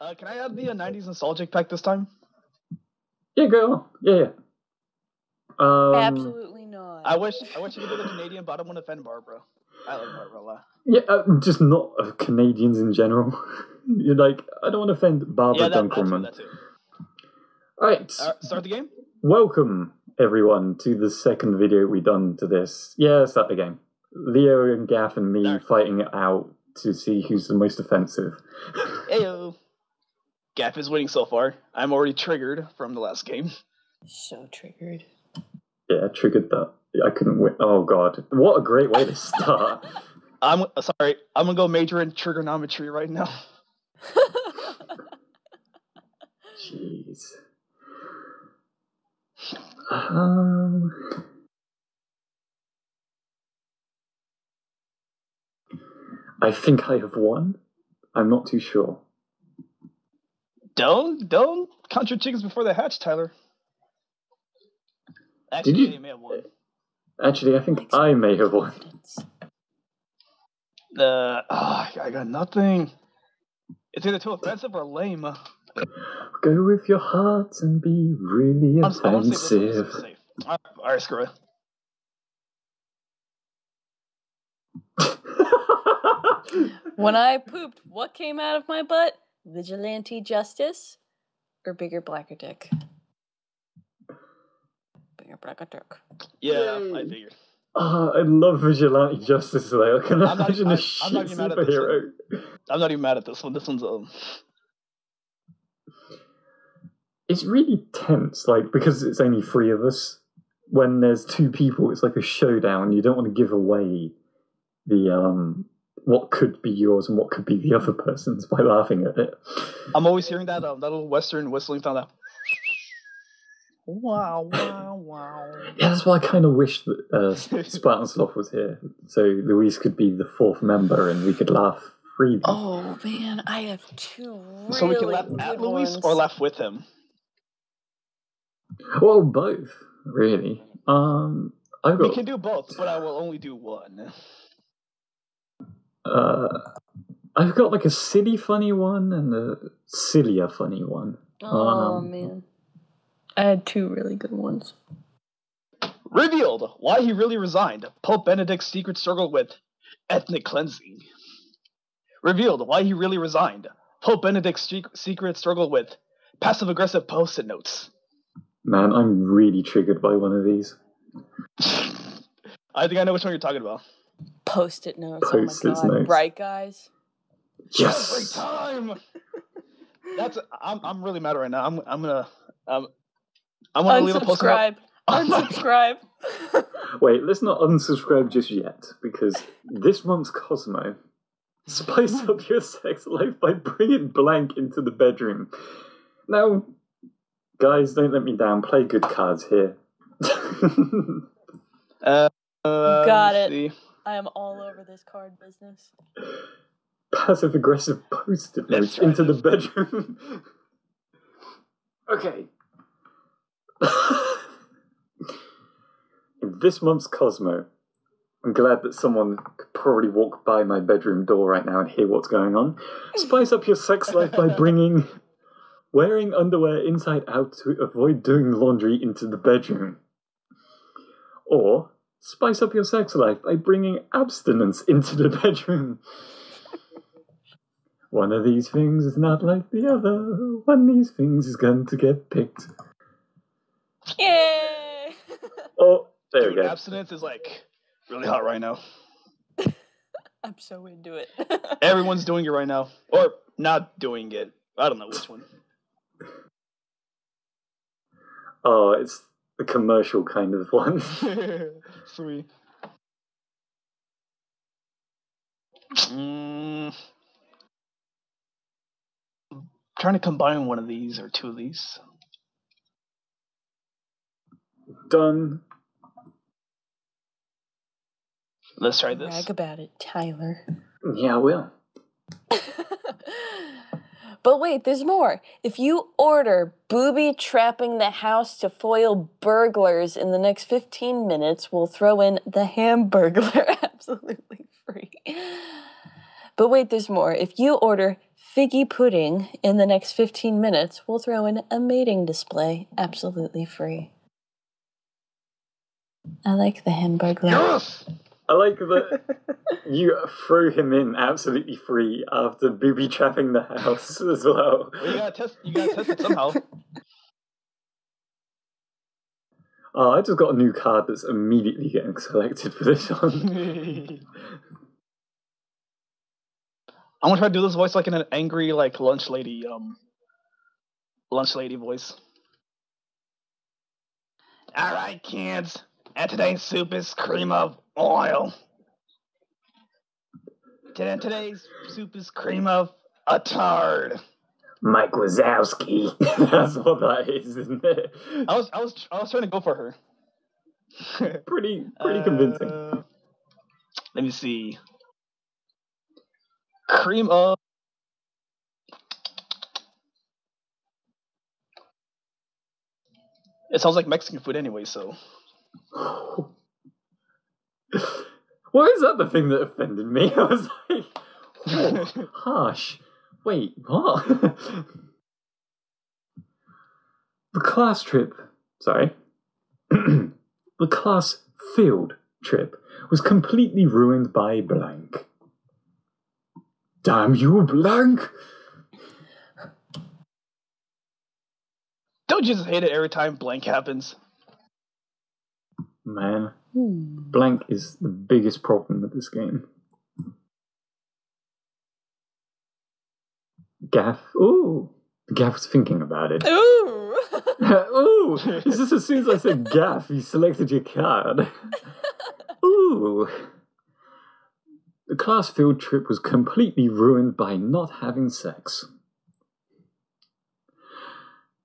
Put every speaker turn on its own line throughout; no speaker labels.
Can I add the 90s nostalgic pack this time?
Yeah, go on. Yeah.
Absolutely not.
I wish you could do the Canadian, but I don't want to offend Barbara. I like Barbara a lot.
Yeah, just not of Canadians in general. You're like, I don't want to offend Barbara Dunkelman.
That too.
Alright.
Start the game?
Welcome, everyone, to the second video we've done to this. Yeah, start the game. Leo and Gaff and me fighting it out to see who's the most offensive.
Heyo. Gaff is winning so far. I'm already triggered from the last game.
So triggered.
Yeah, triggered that. I couldn't win. Oh god. What a great way to start.
I'm sorry. I'm gonna go major in trigonometry right now.
Jeez. I think I have won. I'm not too sure.
Don't count your chickens before they hatch, Tyler. Actually, you may have won.
Actually, I think I may have won.
I got nothing. It's either too offensive or lame.
Go with your heart and be really offensive.
Alright, screw it.
When I pooped, what came out of my butt? Vigilante justice or bigger blacker dick? Bigger blacker dick.
Yeah, I figured.
I love vigilante justice though. I can imagine a shit superhero.
I'm not even mad at this one. This one's
It's really tense, like, because it's only three of us. When there's two people, it's like a showdown. You don't want to give away the what could be yours and what could be the other person's by laughing at it.
I'm always hearing that little Western whistling sound. That wow.
Yeah, that's why I kind of wish that Spartan Sloth was here, so Louise could be the fourth member and we could laugh freely.
Oh man, I have two really
so we can laugh at Louise or laugh with him.
Well, both, really.
We can do both, but I will only do one.
I've got like a silly funny one and a sillier funny one.
Oh man. I had two really good ones.
Revealed why he really resigned. Pope Benedict's secret struggle with ethnic cleansing. Revealed why he really resigned. Pope Benedict's secret struggle with passive-aggressive post-it notes.
Man, I'm really triggered by one of these.
I think I know which one you're talking about.
Post-it notes. Post-it notes. Right, guys?
Yes.
Every time. I'm really mad right now. I'm gonna leave a post.
Unsubscribe.
Wait, let's not unsubscribe just yet, because this month's Cosmo, spice up your sex life by bringing blank into the bedroom. Now, guys, don't let me down. Play good cards here.
Got it. See. I am all over this card business.
Passive-aggressive post-it notes into the bedroom. Okay. In this month's Cosmo, I'm glad that someone could probably walk by my bedroom door right now and hear what's going on. Spice up your sex life by bringing wearing underwear inside out to avoid doing laundry into the bedroom. Or spice up your sex life by bringing abstinence into the bedroom. One of these things is not like the other. One of these things is going to get picked.
Yay!
Oh, there we go.
Abstinence is like really hot right now.
I'm so into it.
Everyone's doing it right now. Or not doing it. I don't know which one.
Oh, it's the commercial kind of one.
Sweet. Trying to combine one of these or two of these.
Done.
Let's try this.
Brag about it, Tyler.
Yeah, I will.
But wait, there's more. If you order booby trapping the house to foil burglars in the next 15 minutes, we'll throw in the Hamburglar absolutely free. But wait, there's more. If you order figgy pudding in the next 15 minutes, we'll throw in a mating display absolutely free. I like the Hamburglar.
Yes!
I like that you threw him in absolutely free after booby trapping the house as well.
Well, you gotta test it somehow.
Oh, I just got a new card that's immediately getting selected for this one.
I'm gonna try to do this voice like in an angry, like lunch lady voice. Alright, kids. And today's soup is cream of oil. Today's soup is cream of a tard.
Mike Wazowski. That's what that is, isn't it?
I was trying to go for her.
Pretty convincing.
Let me see. Cream of. It sounds like Mexican food anyway, so.
Why is that the thing that offended me? I was like, oh, harsh. Wait, what? The class trip. Sorry. The class field trip was completely ruined by blank. Damn you, blank!
Don't you just hate it every time blank happens?
Man, blank is the biggest problem with this game. Gaff. Ooh, Gaff was thinking about it.
Ooh!
Ooh! It's just as soon as I said Gaff, you selected your card. Ooh! The class field trip was completely ruined by not having sex.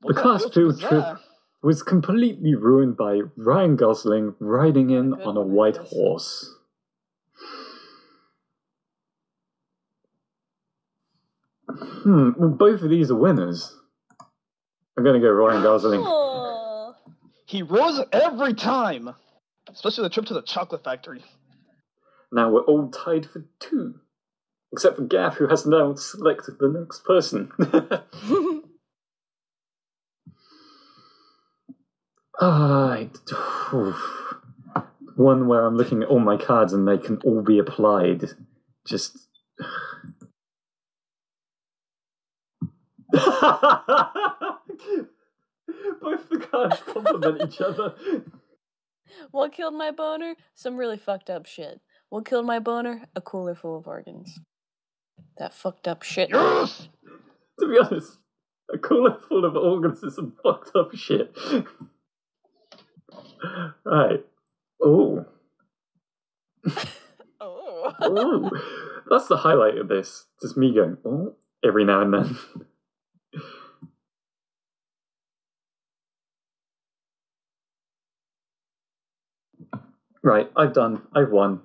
The class field trip was completely ruined by Ryan Gosling riding in on a white horse. Well, both of these are winners. I'm gonna go Ryan Gosling.
Aww.
He ruins it every time, especially the trip to the chocolate factory.
Now we're all tied for 2, except for Gaff, who has now selected the next person. One where I'm looking at all my cards and they can all be applied. Just. Both the cards complement each other.
What killed my boner? Some really fucked up shit. What killed my boner? A cooler full of organs. That fucked up shit.
Yes!
To be honest, a cooler full of organs is some fucked up shit. Right. Oh.
Oh.
Ooh. That's the highlight of this. Just me going, oh, every now and then. Right, I've won.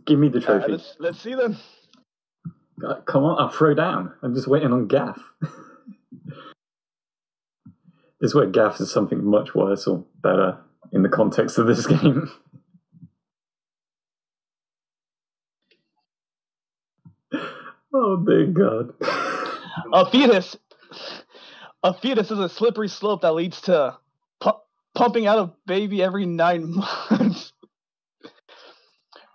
Give me the trophy.
Let's see then.
Come on, I'll throw down. I'm just waiting on Gaff. This is where Gaff is something much worse or better in the context of this game. Oh, dear God.
A fetus is a slippery slope that leads to pumping out a baby every 9 months.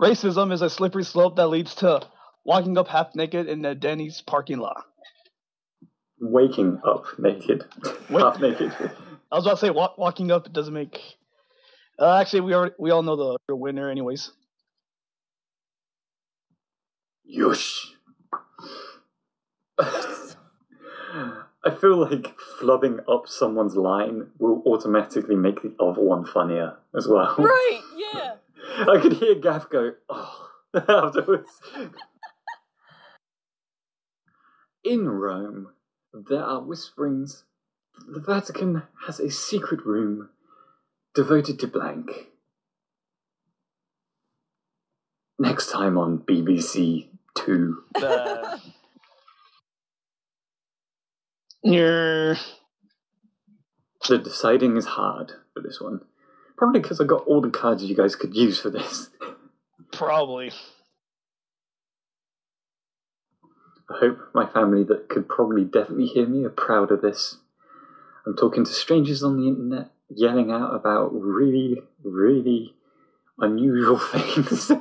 Racism is a slippery slope that leads to walking up half naked in the Denny's parking lot.
Waking up naked. Half naked.
I was about to say walking up doesn't make. Actually, we all know the winner, anyways.
Yush. I feel like flubbing up someone's line will automatically make the other one funnier as well.
Right, yeah.
I could hear Gaff go, oh, afterwards. In Rome, there are whisperings. The Vatican has a secret room devoted to blank. Next time on BBC 2.
Yeah.
The deciding is hard for this one. Probably because I got all the cards you guys could use for this.
Probably.
I hope my family that could probably definitely hear me are proud of this. I'm talking to strangers on the internet, yelling out about really, really unusual things.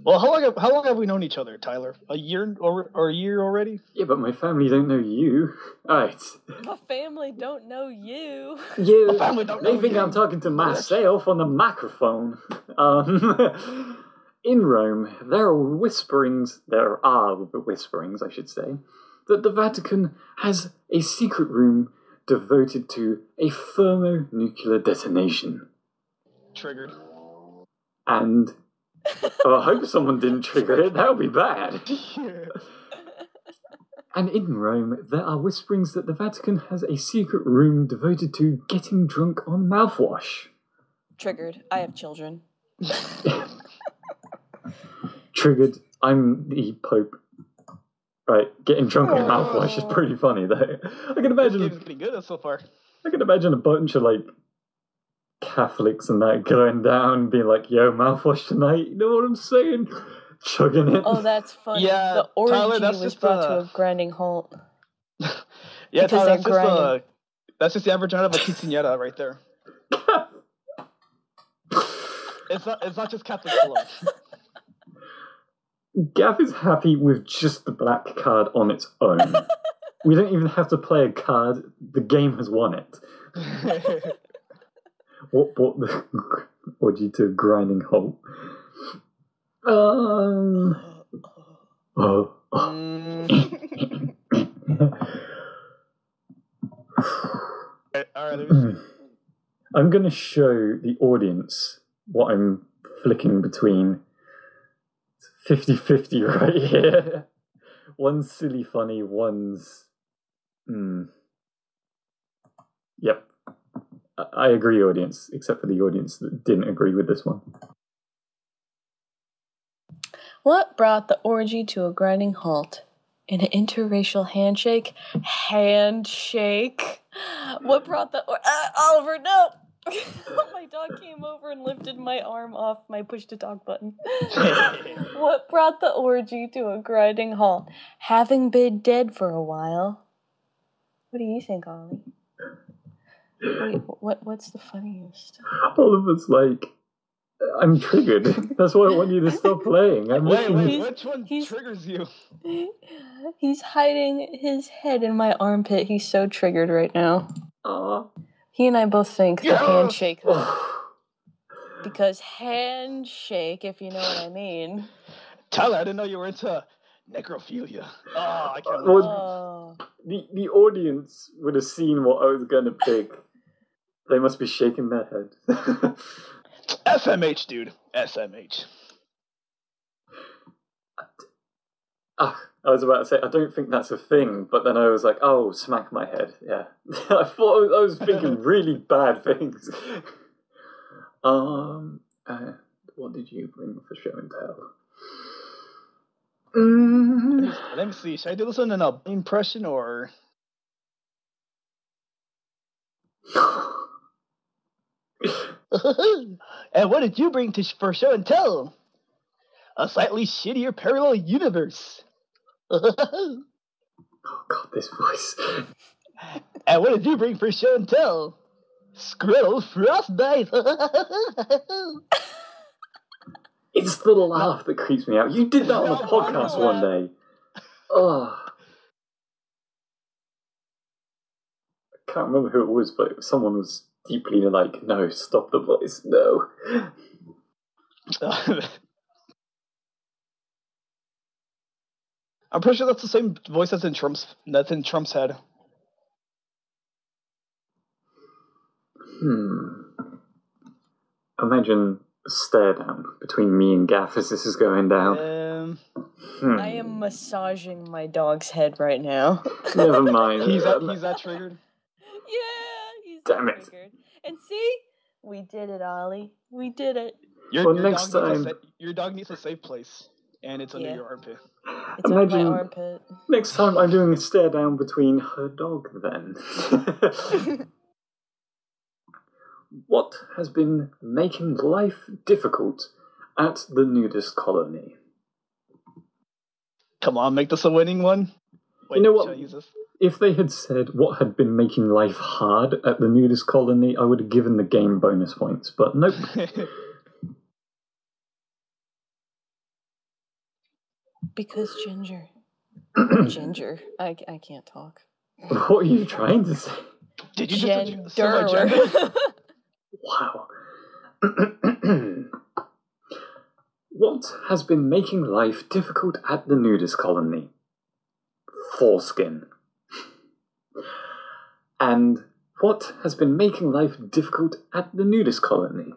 Well, how long have we known each other, Tyler? A year or a year already?
Yeah, but my family don't know you. Alright.
My family don't know you.
You,
My family don't know
they think
you.
I'm talking to myself on the microphone. In Rome, there are whisperings, I should say, that the Vatican has a secret room devoted to a thermonuclear detonation.
Triggered.
And I hope someone didn't trigger it, that would be bad. And in Rome, there are whisperings that the Vatican has a secret room devoted to getting drunk on mouthwash.
Triggered. I have children.
Triggered. I'm the Pope. Right, getting drunk on mouthwash is pretty funny though. I can imagine.
This game's pretty good so far.
I can imagine a bunch of like Catholics and that going down, being like, "Yo, mouthwash tonight." You know what I'm saying? Chugging it.
Oh, that's funny.
Yeah,
the orgy
Tyler, that's
was
just
brought to a grinding halt.
Yeah,
Because
Tyler, that's just the average amount of a quinceañera right there. It's not just Catholic alone.
Gav is happy with just the black card on its own. We don't even have to play a card. The game has won it. What you to grinding halt?
Alright, let me see.
I'm going to show the audience what I'm flicking between. 50-50 right here. One's silly funny, one's... Yep. I agree, audience, except for the audience that didn't agree with this one.
What brought the orgy to a grinding halt? An interracial handshake? Handshake? What brought the... Oliver, no! My dog came over and lifted my arm off my push-to-talk button. What brought the orgy to a grinding halt? Having been dead for a while. What do you think, Ollie? What's the funniest?
Oliver's like, I'm triggered. That's why I want you to stop playing.
Wait, which one triggers you?
He's hiding his head in my armpit. He's so triggered right now.
Aww.
He and I both think the handshake. Because handshake, if you know what I mean.
Tyler, I didn't know you were into necrophilia. Oh, I can't
The audience would have seen what I was going to pick. They must be shaking their head.
SMH, dude. SMH.
I was about to say, I don't think that's a thing, but then I was like, oh, smack my head. Yeah. I thought I was thinking really bad things. What did you bring for show and tell?
Let me see. Should I do this one in an impression or... And what did you bring for show and tell? A slightly shittier parallel universe.
Oh god, this voice.
And what did you bring for show and tell? Skrill Frostbite.
It's the laugh that creeps me out. You did that on a podcast one day. Oh. I can't remember who it was, but someone was deeply like, no, stop the voice, no.
I'm pretty sure that's the same voice that's in Trump's head.
Imagine a stare down between me and Gaff as this is going down.
I am massaging my dog's head right now.
Never mind.
He's that triggered?
Yeah, he's
Damn it.
triggered. And see? We did it, Ollie. We did it.
Your dog needs a safe place, and it's under your armpit.
It's under my armpit.
Next time I'm doing a stare down between her dog then. What has been making life difficult at the nudist colony?
Come on, make this a winning one. Wait,
You know what?
should I use this?
If they had said what had been making life hard at the nudist colony, I would have given the game bonus points, but nope.
Because ginger. Ginger. I can't talk.
What are you trying to say?
Did you just say my gender?
Wow. What has been making life difficult at the nudist colony? Foreskin. And what has been making life difficult at the nudist colony?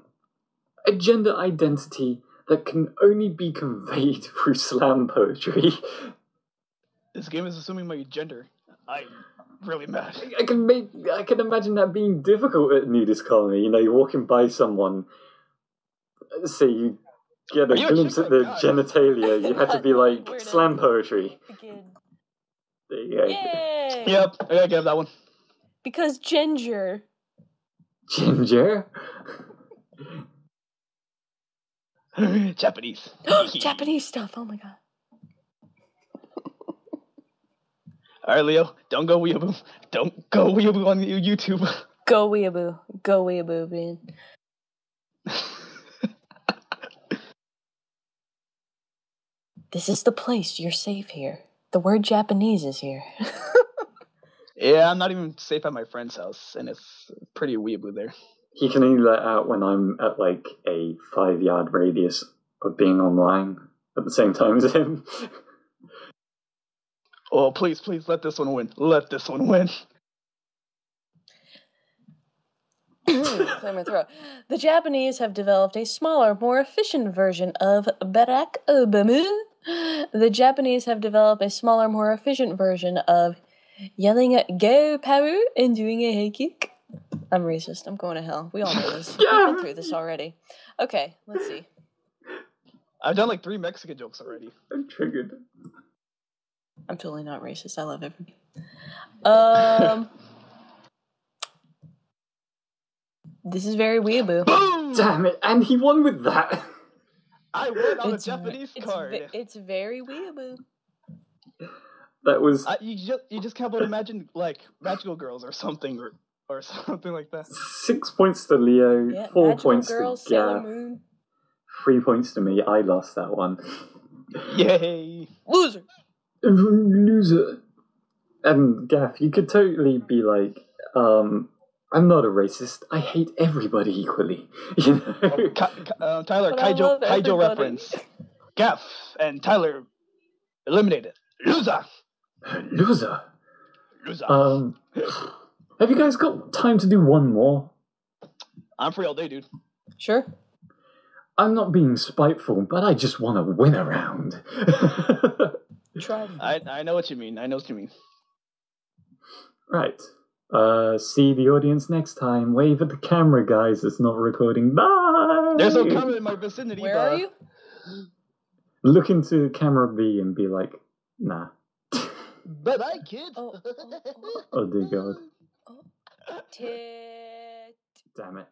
A gender identity that can only be conveyed through slam poetry.
This game is assuming my gender. I'm really mad.
I can imagine that being difficult at nudist colony. You know, you're walking by someone, say you get a glimpse at their genitalia, you have to be like, slam poetry.
Begin.
There you go.
Yay!
Yep, I gotta give that one.
Because ginger.
Ginger?
Japanese.
Japanese stuff, oh my god.
Alright, Leo, don't go weeaboo. Don't go weeaboo on YouTube.
Go weeaboo. Go weeaboo, man. This is the place. You're safe here. The word Japanese is here.
Yeah, I'm not even safe at my friend's house, and it's pretty weeaboo there.
He can only let out when I'm at like a 5-yard radius of being online at the same time as him.
Oh, please, let this one win. Let this one win.
Clear my throat. The Japanese have developed a smaller, more efficient version of Barack Obama. The Japanese have developed a smaller, more efficient version of yelling at "Go Power" and doing a hey kick. I'm racist. I'm going to hell. We all know this. We've been through this already. Okay, let's see.
I've done like 3 Mexican jokes already.
I'm triggered.
I'm totally not racist. I love everybody. This is very weeaboo.
Boom!
Damn it, and he won with that.
I won on a Japanese card.
It's very weeaboo.
That was...
You just can't but imagine, like, magical girls or something, or something like that.
6 points to Leo,
Yeah,
4 points
girls,
to
Sailor
Gaff,
Moon.
3 points to me. I lost that one.
Yay!
Loser!
Loser. And Gaff, you could totally be like, I'm not a racist. I hate everybody equally. You know?
Tyler,
But I love
Kaijo
everybody.
reference. Gaff and Tyler eliminated. Loser!
Loser.
Loser.
Have you guys got time to do one more?
I'm free all day, dude.
Sure.
I'm not being spiteful, but I just want to win a round.
Try.
I know what you mean.
Right. See the audience next time. Wave at the camera, guys. It's not recording. Bye!
There's no camera in my vicinity.
Where are you?
Look into camera B and be like, nah.
Bye-bye, kid.
Oh,
Oh dear God.
oh. Tit.
Damn it.